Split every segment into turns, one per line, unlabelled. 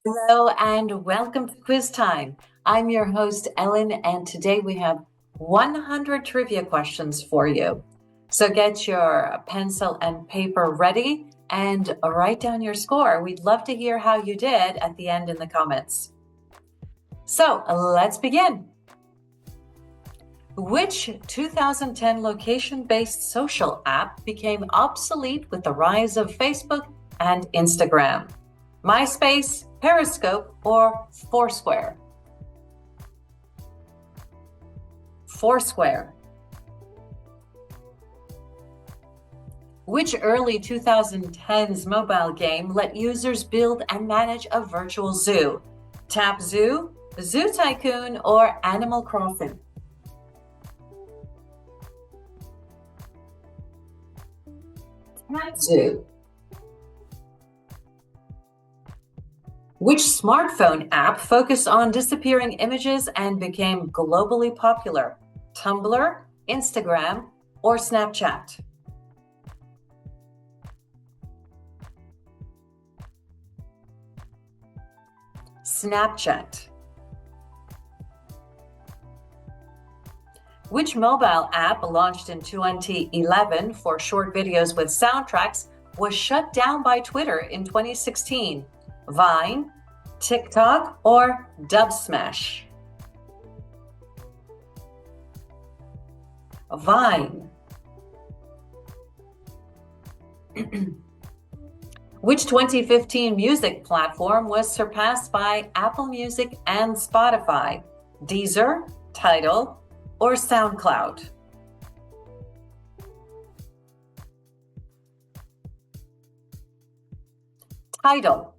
Hello and welcome to Quiz Time. I'm your host, Ellen, and today we have 100 trivia questions for you. So get your pencil and paper ready and write down your score. We'd love to hear how you did at the end in the comments. So let's begin. Which 2010 location-based social app became obsolete with the rise of Facebook and Instagram? MySpace, Periscope, or Foursquare? Foursquare. Which early 2010s mobile game let users build and manage a virtual zoo? Tap Zoo, Zoo Tycoon, or Animal Crossing? Tap Zoo. Which smartphone app focused on disappearing images and became globally popular? Tumblr, Instagram, or Snapchat? Snapchat. Which mobile app launched in 2011 for short videos with soundtracks was shut down by Twitter in 2016? Vine, TikTok, or Dubsmash? Vine. Which 2015 music platform was surpassed by Apple Music and Spotify? Deezer, Tidal, or SoundCloud? Tidal.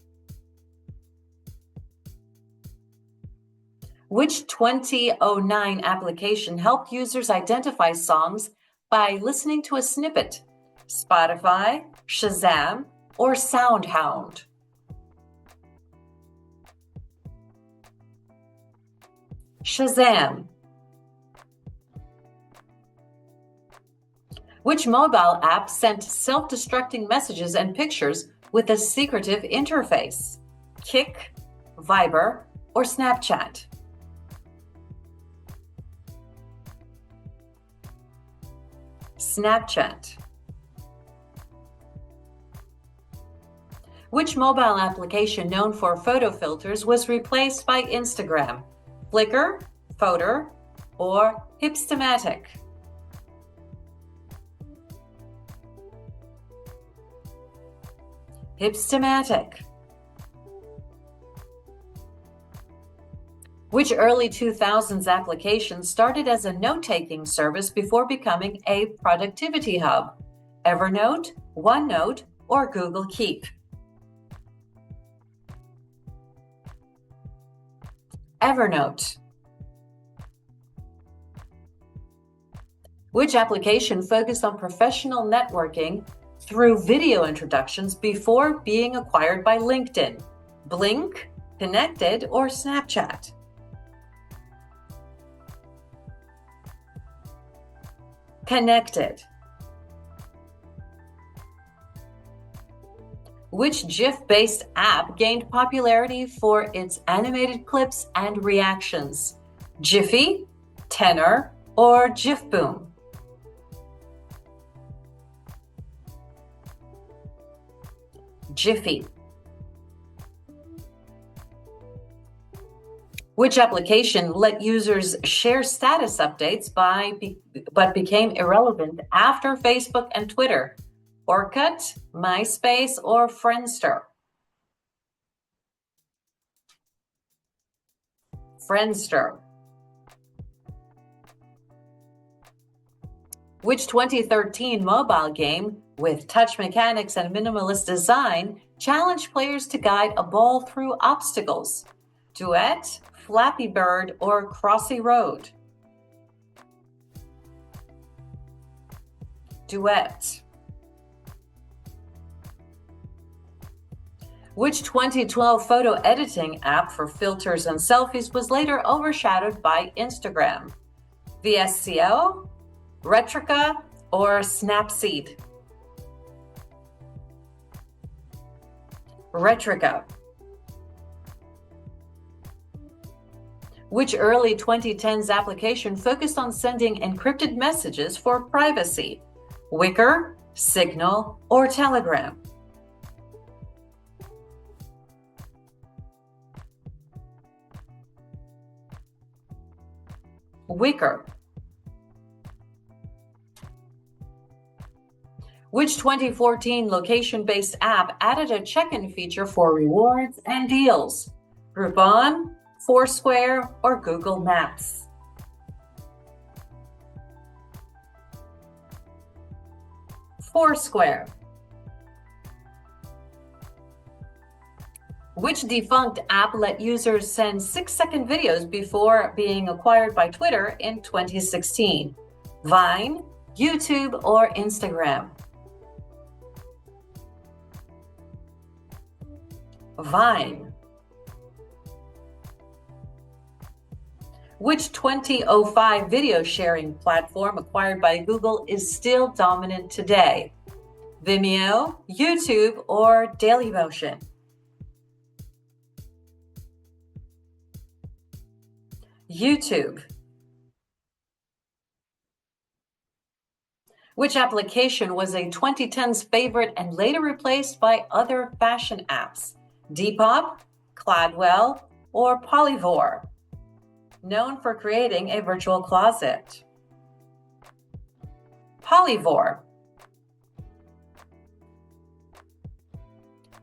Which 2009 application helped users identify songs by listening to a snippet? Spotify, Shazam, or SoundHound? Shazam. Which mobile app sent self-destructing messages and pictures with a secretive interface? Kik, Viber, or Snapchat? Snapchat. Which mobile application known for photo filters was replaced by Instagram? Flickr, Photo, or Hipstamatic? Hipstamatic. Which early 2000s application started as a note-taking service before becoming a productivity hub? Evernote, OneNote, or Google Keep? Evernote. Which application focused on professional networking through video introductions before being acquired by LinkedIn? Blink, Connected, or Snapchat? Connected. Which GIF-based app gained popularity for its animated clips and reactions? Jiffy, Tenor, or GIFboom? Jiffy. Which application let users share status updates but became irrelevant after Facebook and Twitter? Orkut, MySpace, or Friendster? Friendster. Which 2013 mobile game with touch mechanics and minimalist design challenged players to guide a ball through obstacles? Duet, Flappy Bird, or Crossy Road? Duet. Which 2012 photo editing app for filters and selfies was later overshadowed by Instagram? VSCO, Retrica, or Snapseed? Retrica. Which early 2010s application focused on sending encrypted messages for privacy? Wicker, Signal, or Telegram? Wicker. Which 2014 location-based app added a check-in feature for rewards and deals? Groupon, Foursquare, or Google Maps? Foursquare. Which defunct app let users send 6-second videos before being acquired by Twitter in 2016? Vine, YouTube, or Instagram? Vine. Which 2005 video sharing platform acquired by Google is still dominant today? Vimeo, YouTube, or Dailymotion? YouTube. Which application was a 2010s favorite and later replaced by other fashion apps? Depop, Cladwell, or Polyvore? Known for creating a virtual closet. Polyvore.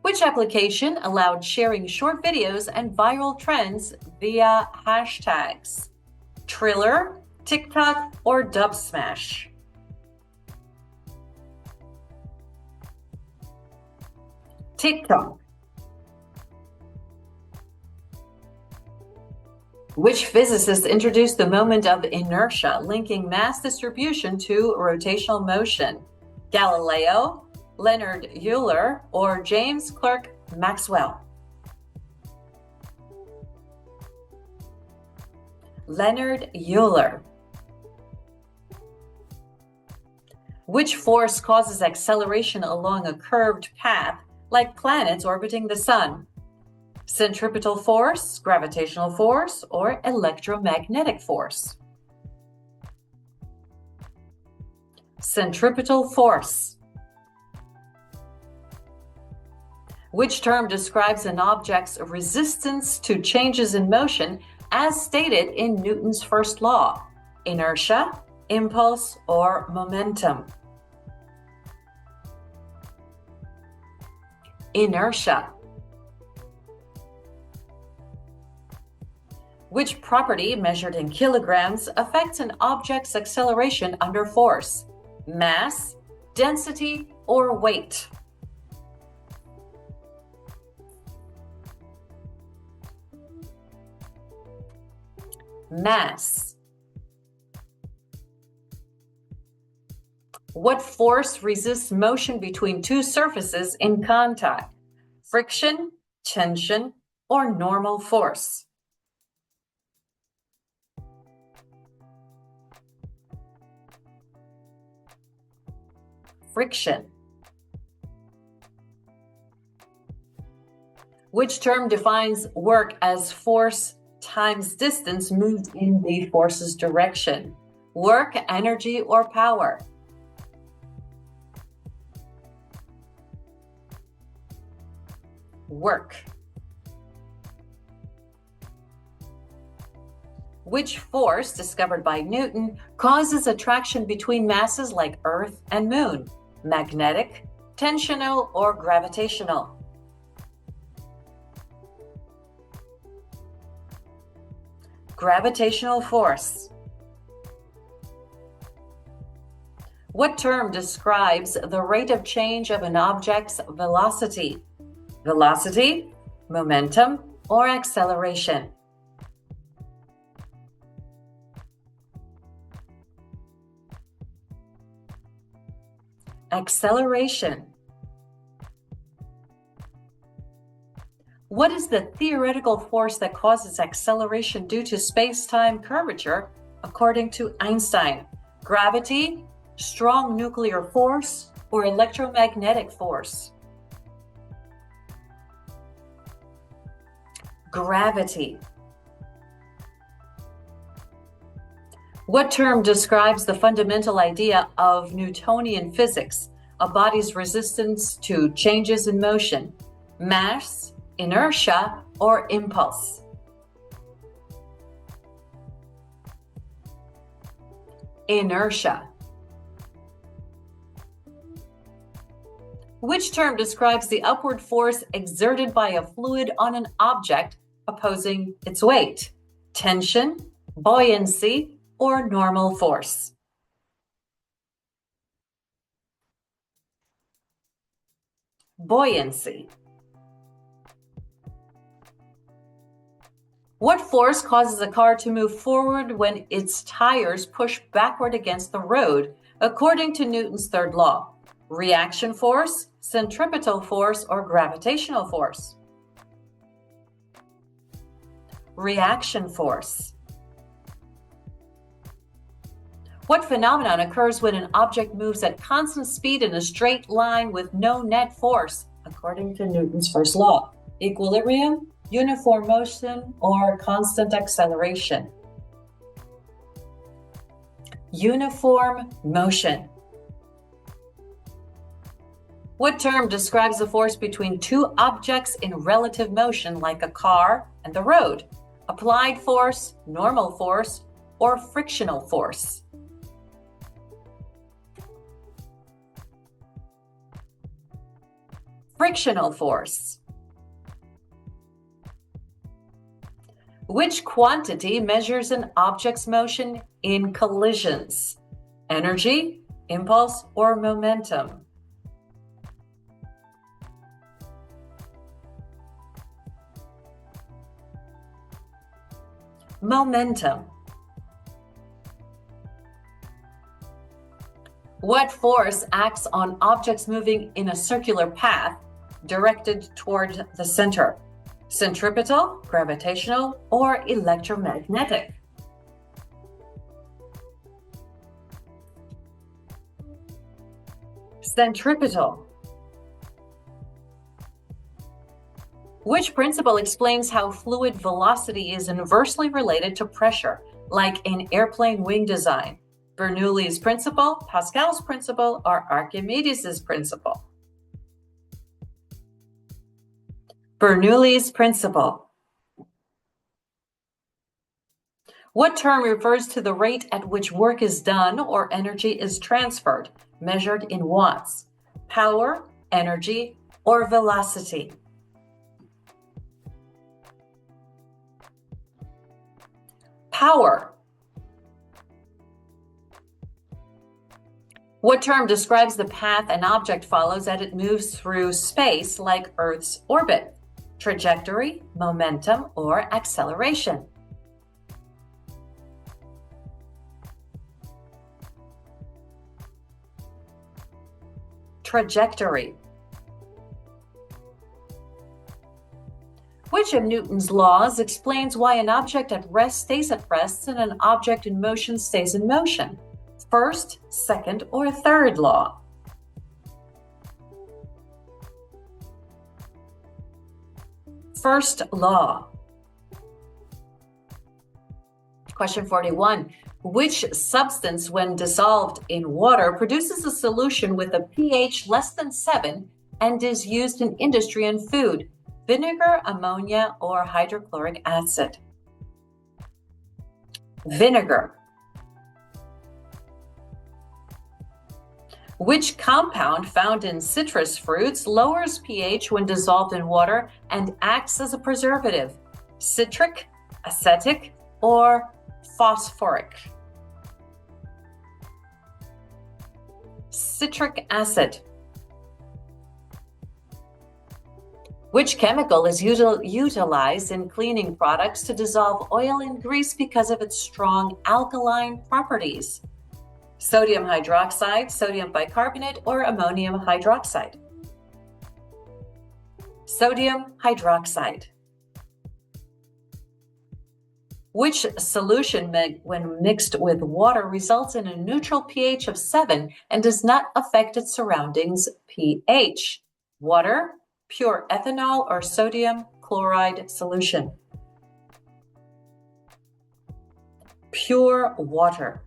Which application allowed sharing short videos and viral trends via hashtags? Triller, TikTok, or Dubsmash? TikTok. Which physicist introduced the moment of inertia, linking mass distribution to rotational motion? Galileo, Leonard Euler, or James Clerk Maxwell? Leonard Euler. Which force causes acceleration along a curved path, like planets orbiting the sun? Centripetal force, gravitational force, or electromagnetic force? Centripetal force. Which term describes an object's resistance to changes in motion as stated in Newton's first law? Inertia, impulse, or momentum? Inertia. Which property measured in kilograms affects an object's acceleration under force? Mass, density, or weight? Mass. What force resists motion between two surfaces in contact? Friction, tension, or normal force? Friction. Which term defines work as force times distance moved in the force's direction? Work, energy, or power? Work. Which force, discovered by Newton, causes attraction between masses like Earth and Moon? Magnetic, tensional, or gravitational? Gravitational force. What term describes the rate of change of an object's velocity? Velocity, momentum, or acceleration? Acceleration. What is the theoretical force that causes acceleration due to space-time curvature, according to Einstein? Gravity, strong nuclear force, or electromagnetic force? Gravity. What term describes the fundamental idea of Newtonian physics, a body's resistance to changes in motion? Mass, inertia, or impulse? Inertia. Which term describes the upward force exerted by a fluid on an object opposing its weight? Tension, buoyancy, or normal force? Buoyancy. What force causes a car to move forward when its tires push backward against the road, according to Newton's third law? Reaction force, centripetal force, or gravitational force? Reaction force. What phenomenon occurs when an object moves at constant speed in a straight line with no net force, according to Newton's first law? Equilibrium, uniform motion, or constant acceleration? Uniform motion. What term describes the force between two objects in relative motion, like a car and the road? Applied force, normal force, or frictional force? Frictional force. Which quantity measures an object's motion in collisions? Energy, impulse, or momentum? Momentum. What force acts on objects moving in a circular path directed toward the center? Centripetal, gravitational, or electromagnetic? Centripetal. Which principle explains how fluid velocity is inversely related to pressure, like in airplane wing design? Bernoulli's principle, Pascal's principle, or Archimedes' principle? Bernoulli's principle. What term refers to the rate at which work is done or energy is transferred, measured in watts? Power, energy, or velocity? Power. What term describes the path an object follows as it moves through space, like Earth's orbit? Trajectory, momentum, or acceleration? Trajectory. Which of Newton's laws explains why an object at rest stays at rest and an object in motion stays in motion? First, second, or third law? First law. Question 41. Which substance, when dissolved in water, produces a solution with a pH less than 7 and is used in industry and food? Vinegar, ammonia, or hydrochloric acid? Vinegar. Which compound found in citrus fruits lowers pH when dissolved in water and acts as a preservative? Citric, acetic, or phosphoric? Citric acid. Which chemical is utilized in cleaning products to dissolve oil and grease because of its strong alkaline properties? Sodium hydroxide, sodium bicarbonate, or ammonium hydroxide? Sodium hydroxide. Which solution, when mixed with water, results in a neutral pH of 7 and does not affect its surroundings' pH? Water, pure ethanol, or sodium chloride solution? Pure water.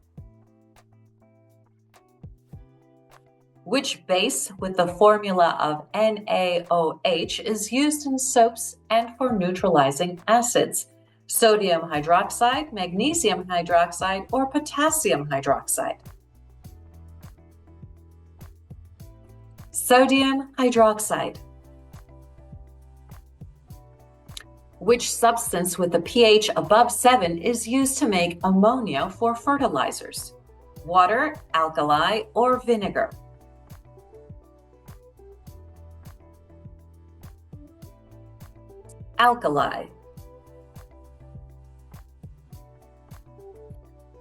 Which base with the formula of NaOH is used in soaps and for neutralizing acids? Sodium hydroxide, magnesium hydroxide, or potassium hydroxide? Sodium hydroxide. Which substance with a pH above 7 is used to make ammonia for fertilizers? Water, alkali, or vinegar? Alkali.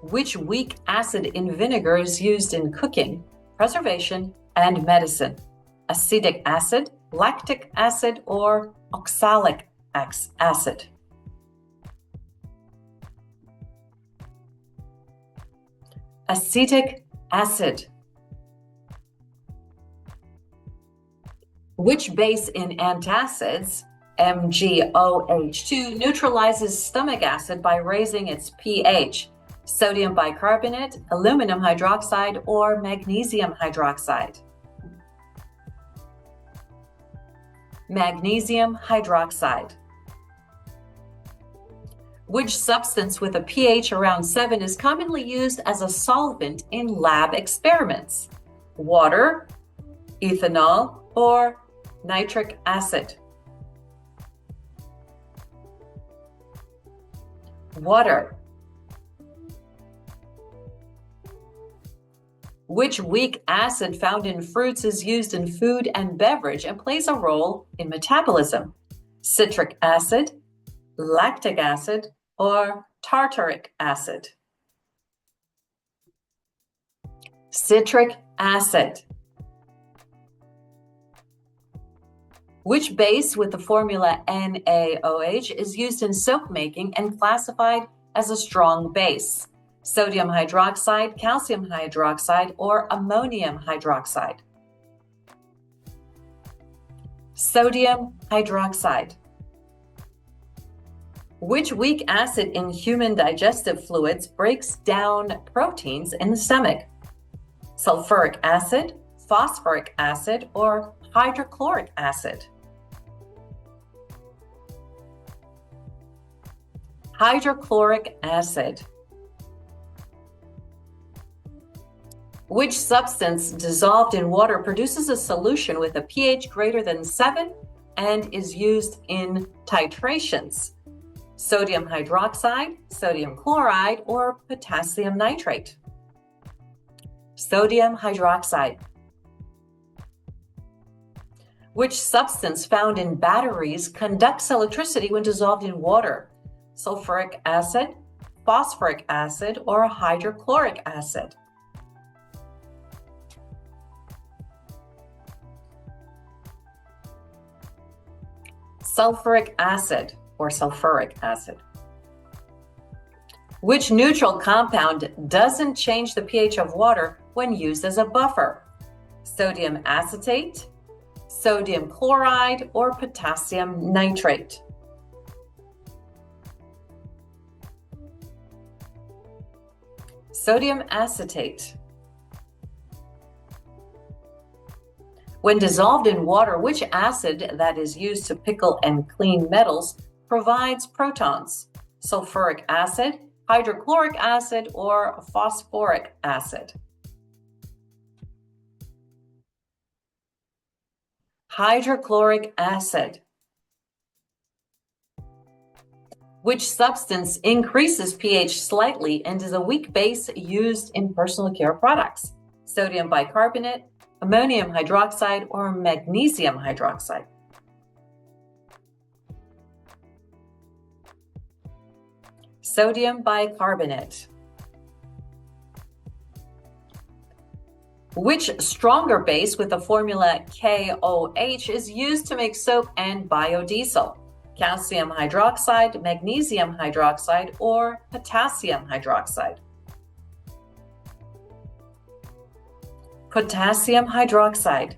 Which weak acid in vinegar is used in cooking, preservation, and medicine? Acetic acid, lactic acid, or oxalic acid? Acetic acid. Which base in antacids, MgOH2, neutralizes stomach acid by raising its pH? Sodium bicarbonate, aluminum hydroxide, or magnesium hydroxide? Magnesium hydroxide. Which substance with a pH around 7 is commonly used as a solvent in lab experiments? Water, ethanol, or nitric acid? Water. Which weak acid found in fruits is used in food and beverage and plays a role in metabolism? Citric acid, lactic acid, or tartaric acid? Citric acid. Which base with the formula NaOH is used in soap making and classified as a strong base? Sodium hydroxide, calcium hydroxide, or ammonium hydroxide? Sodium hydroxide. Which weak acid in human digestive fluids breaks down proteins in the stomach? Sulfuric acid, phosphoric acid, or hydrochloric acid? Hydrochloric acid. Which substance dissolved in water produces a solution with a pH greater than 7 and is used in titrations? Sodium hydroxide, sodium chloride, or potassium nitrate? Sodium hydroxide. Which substance found in batteries conducts electricity when dissolved in water? Sulfuric acid, phosphoric acid, or hydrochloric acid? Sulfuric acid or sulfuric acid. Which neutral compound doesn't change the pH of water when used as a buffer? Sodium acetate, sodium chloride, or potassium nitrate? Sodium acetate. When dissolved in water, which acid that is used to pickle and clean metals provides protons? Sulfuric acid, hydrochloric acid, or phosphoric acid? Hydrochloric acid. Which substance increases pH slightly and is a weak base used in personal care products? Sodium bicarbonate, ammonium hydroxide, or magnesium hydroxide? Sodium bicarbonate. Which stronger base with the formula KOH is used to make soap and biodiesel? Calcium hydroxide, magnesium hydroxide, or potassium hydroxide? Potassium hydroxide.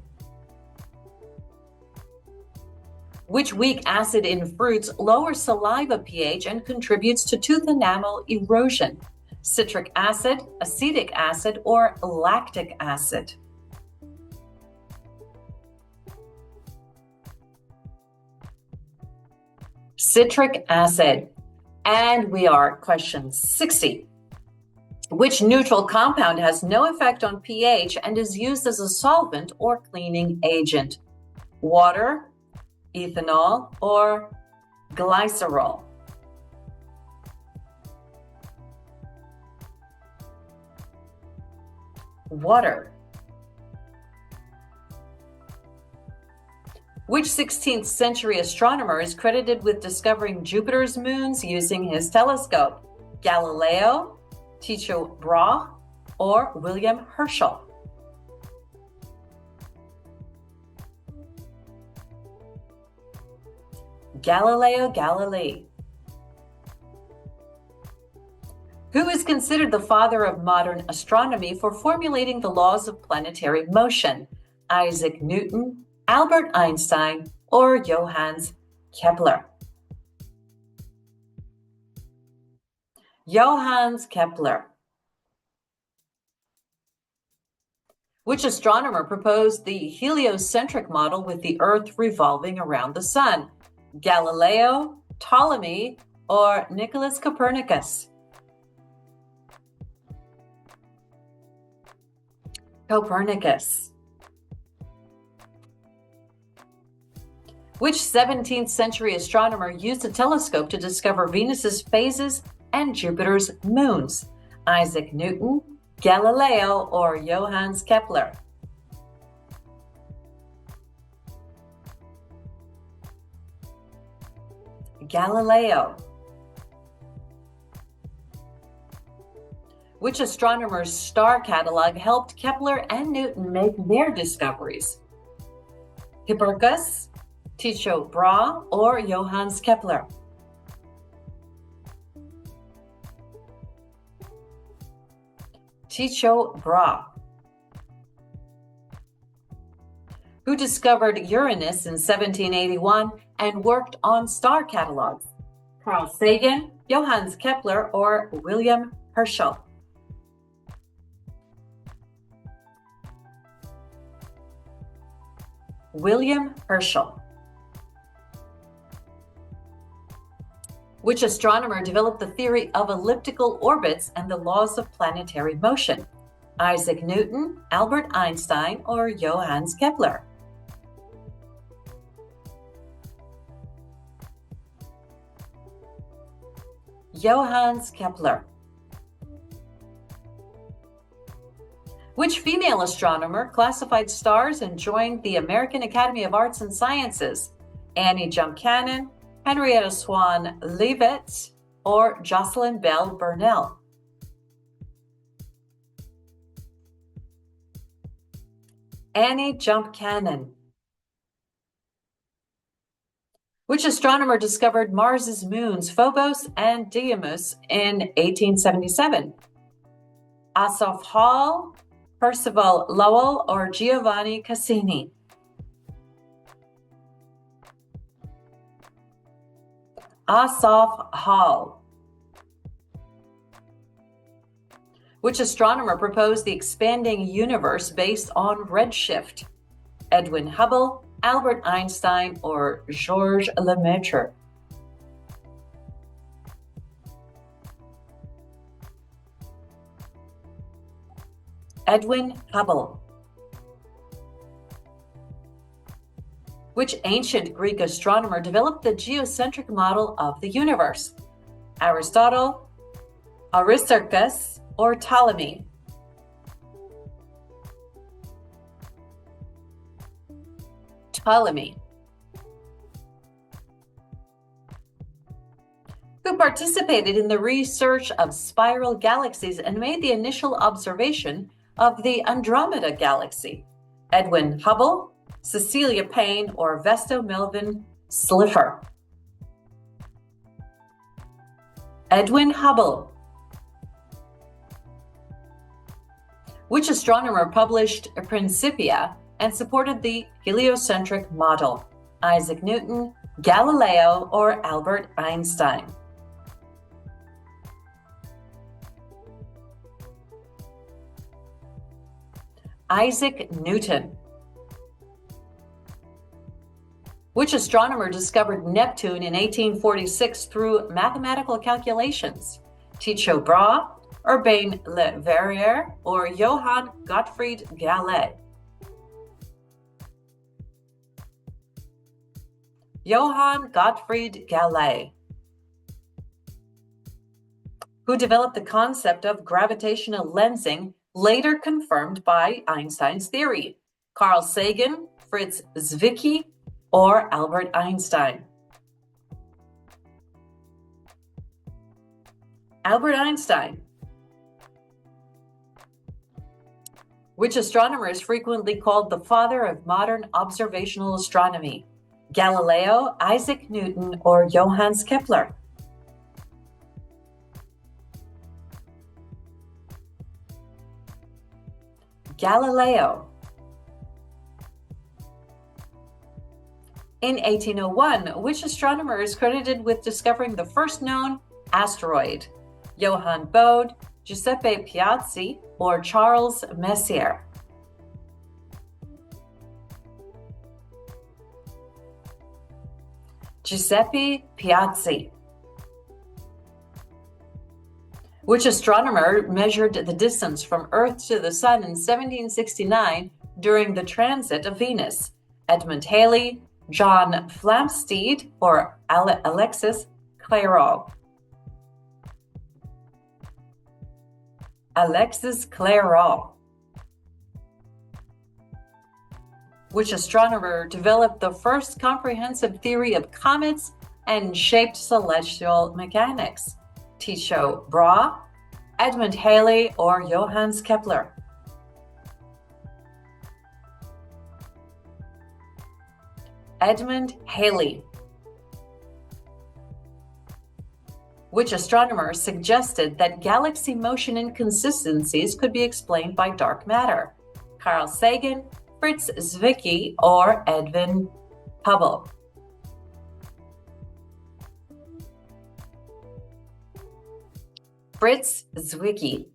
Which weak acid in fruits lowers saliva pH and contributes to tooth enamel erosion? citric acid, acetic acid, or lactic acid? Citric acid. And we are question 60. Which neutral compound has no effect on pH and is used as a solvent or cleaning agent? Water, ethanol, or glycerol? Water. Which 16th century astronomer is credited with discovering Jupiter's moons using his telescope? Galileo, Tycho Brahe, or William Herschel? Galileo Galilei. Who is considered the father of modern astronomy for formulating the laws of planetary motion? Isaac Newton, Albert Einstein, or Johannes Kepler? Johannes Kepler. Which astronomer proposed the heliocentric model with the Earth revolving around the Sun? Galileo, Ptolemy, or Nicholas Copernicus? Copernicus. Which 17th century astronomer used a telescope to discover Venus's phases and Jupiter's moons? Isaac Newton, Galileo, or Johannes Kepler? Galileo. Which astronomer's star catalog helped Kepler and Newton make their discoveries? Hipparchus, Tycho Brahe, or Johannes Kepler? Tycho Brahe. Who discovered Uranus in 1781 and worked on star catalogs? Carl Sagan, Johannes Kepler, or William Herschel? William Herschel. Which astronomer developed the theory of elliptical orbits and the laws of planetary motion? Isaac Newton, Albert Einstein, or Johannes Kepler? Johannes Kepler. Which female astronomer classified stars and joined the American Academy of Arts and Sciences? Annie Jump Cannon, Henrietta Swan Leavitt, or Jocelyn Bell Burnell? Annie Jump Cannon. Which astronomer discovered Mars's moons Phobos and Deimos in 1877? Asaph Hall, Percival Lowell, or Giovanni Cassini? Asaph Hall. Which astronomer proposed the expanding universe based on redshift? Edwin Hubble, Albert Einstein, or Georges Lemaitre? Edwin Hubble. Which ancient Greek astronomer developed the geocentric model of the universe? Aristotle, Aristarchus, or Ptolemy? Ptolemy. Who participated in the research of spiral galaxies and made the initial observation of the Andromeda Galaxy? Edwin Hubble, Cecilia Payne, or Vesto Melvin Slipher? Edwin Hubble. Which astronomer published Principia and supported the heliocentric model? Isaac Newton, Galileo, or Albert Einstein? Isaac Newton. Which astronomer discovered Neptune in 1846 through mathematical calculations? Tycho Brahe, Urbain Le Verrier, or Johann Gottfried Galle? Johann Gottfried Galle. Who developed the concept of gravitational lensing, later confirmed by Einstein's theory? Carl Sagan, Fritz Zwicky, or Albert Einstein? Albert Einstein. Which astronomer is frequently called the father of modern observational astronomy? Galileo, Isaac Newton, or Johannes Kepler? Galileo. In 1801, which astronomer is credited with discovering the first known asteroid? Johann Bode, Giuseppe Piazzi, or Charles Messier? Giuseppe Piazzi. Which astronomer measured the distance from Earth to the Sun in 1769 during the transit of Venus? Edmund Halley, John Flamsteed, or Alexis Clairaut? Alexis Clairaut. Which astronomer developed the first comprehensive theory of comets and shaped celestial mechanics? Tycho Brahe, Edmund Halley, or Johannes Kepler? Edmund Halley. Which astronomer suggested that galaxy motion inconsistencies could be explained by dark matter? Carl Sagan, Fritz Zwicky, or Edwin Hubble? Fritz Zwicky.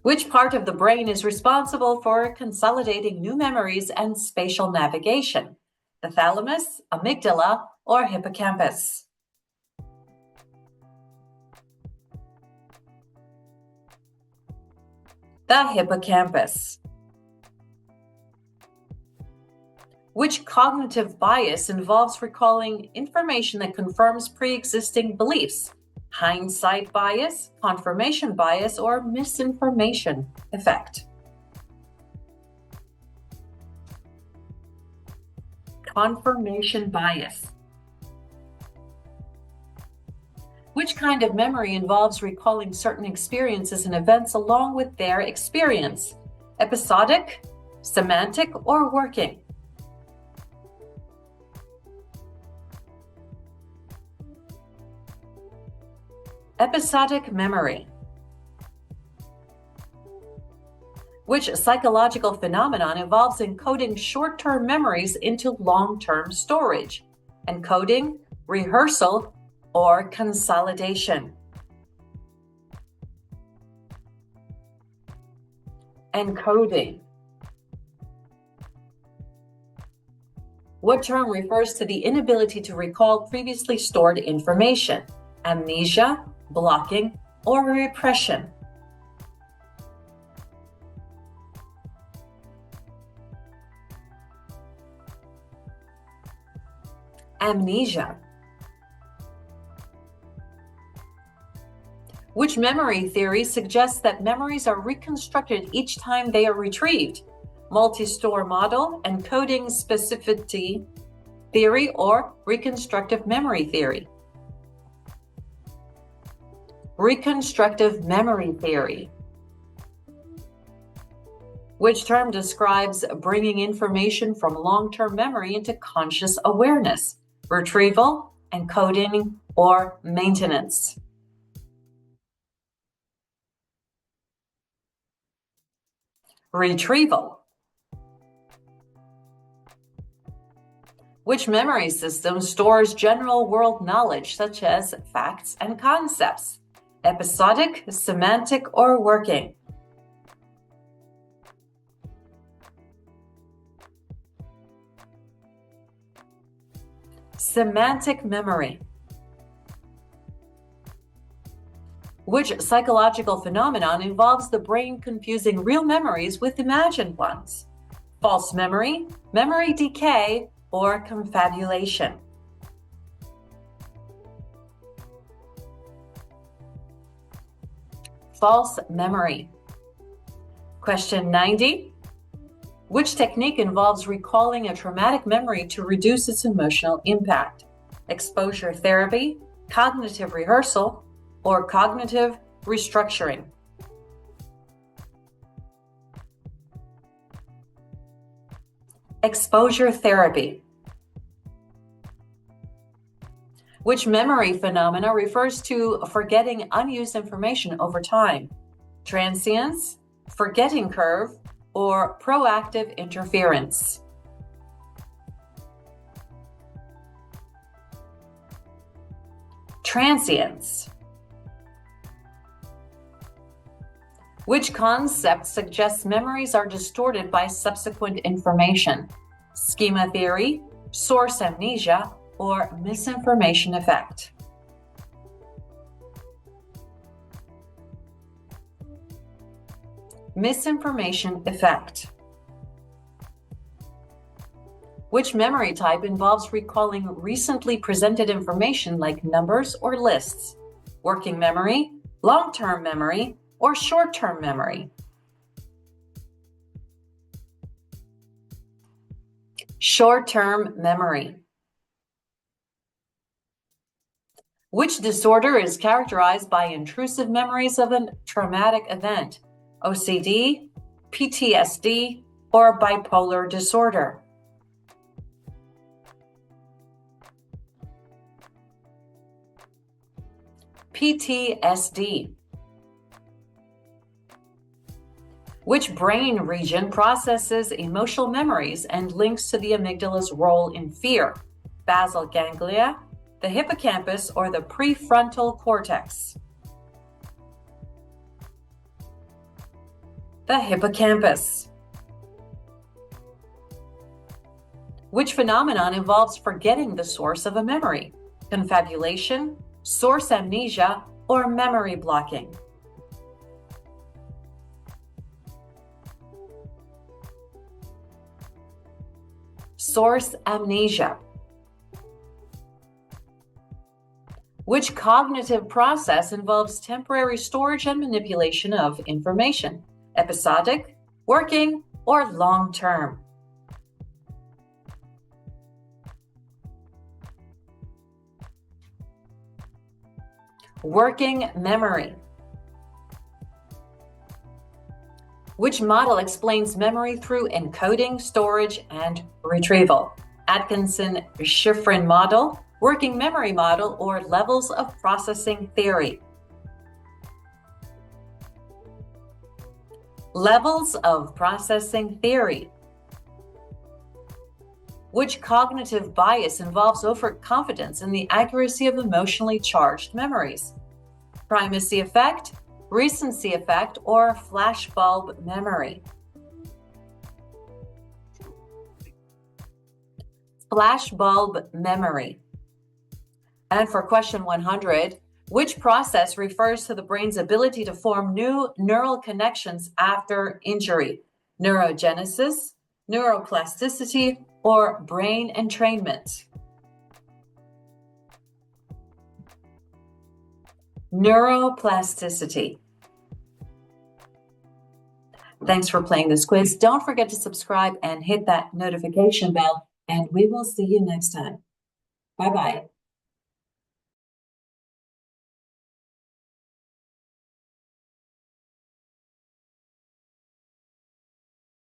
Which part of the brain is responsible for consolidating new memories and spatial navigation? The thalamus, amygdala, or hippocampus? The hippocampus. Which cognitive bias involves recalling information that confirms pre-existing beliefs? Hindsight bias, confirmation bias, or misinformation effect? Confirmation bias. Which kind of memory involves recalling certain experiences and events along with their experience? Episodic, semantic, or working? Episodic memory. Which psychological phenomenon involves encoding short-term memories into long-term storage? Encoding, rehearsal, or consolidation? Encoding. What term refers to the inability to recall previously stored information? Amnesia, blocking, or repression? Amnesia. Which memory theory suggests that memories are reconstructed each time they are retrieved? Multi-store model, encoding specificity theory, or reconstructive memory theory? Reconstructive memory theory. Which term describes bringing information from long-term memory into conscious awareness? Retrieval, encoding, or maintenance? Retrieval. Which memory system stores general world knowledge such as facts and concepts? Episodic, semantic, or working? Semantic memory. Which psychological phenomenon involves the brain confusing real memories with imagined ones? False memory, memory decay, or confabulation? False memory. Question 90. Which technique involves recalling a traumatic memory to reduce its emotional impact? Exposure therapy, cognitive rehearsal, or cognitive restructuring? Exposure therapy. Which memory phenomena refers to forgetting unused information over time? Transience, forgetting curve, or proactive interference? Transience. Which concept suggests memories are distorted by subsequent information? Schema theory, source amnesia, or misinformation effect? Misinformation effect. Which memory type involves recalling recently presented information like numbers or lists? Working memory, long-term memory, or short-term memory? Short-term memory. Which disorder is characterized by intrusive memories of a traumatic event? OCD, PTSD, or bipolar disorder? PTSD. Which brain region processes emotional memories and links to the amygdala's role in fear? Basal ganglia, the hippocampus, or the prefrontal cortex? The hippocampus. Which phenomenon involves forgetting the source of a memory? Confabulation, source amnesia, or memory blocking? Source amnesia. Which cognitive process involves temporary storage and manipulation of information? Episodic, working, or long-term? Working memory. Which model explains memory through encoding, storage, and retrieval? Atkinson-Shiffrin model, working memory model, or levels of processing theory? Levels of processing theory. Which cognitive bias involves overconfidence in the accuracy of emotionally charged memories? Primacy effect, recency effect, or flashbulb memory? Flashbulb memory. And for question 100, which process refers to the brain's ability to form new neural connections after injury? Neurogenesis, neuroplasticity, or brain entrainment? Neuroplasticity. Thanks for playing this quiz. Don't forget to subscribe and hit that notification bell, and we will see you next time. Bye-bye.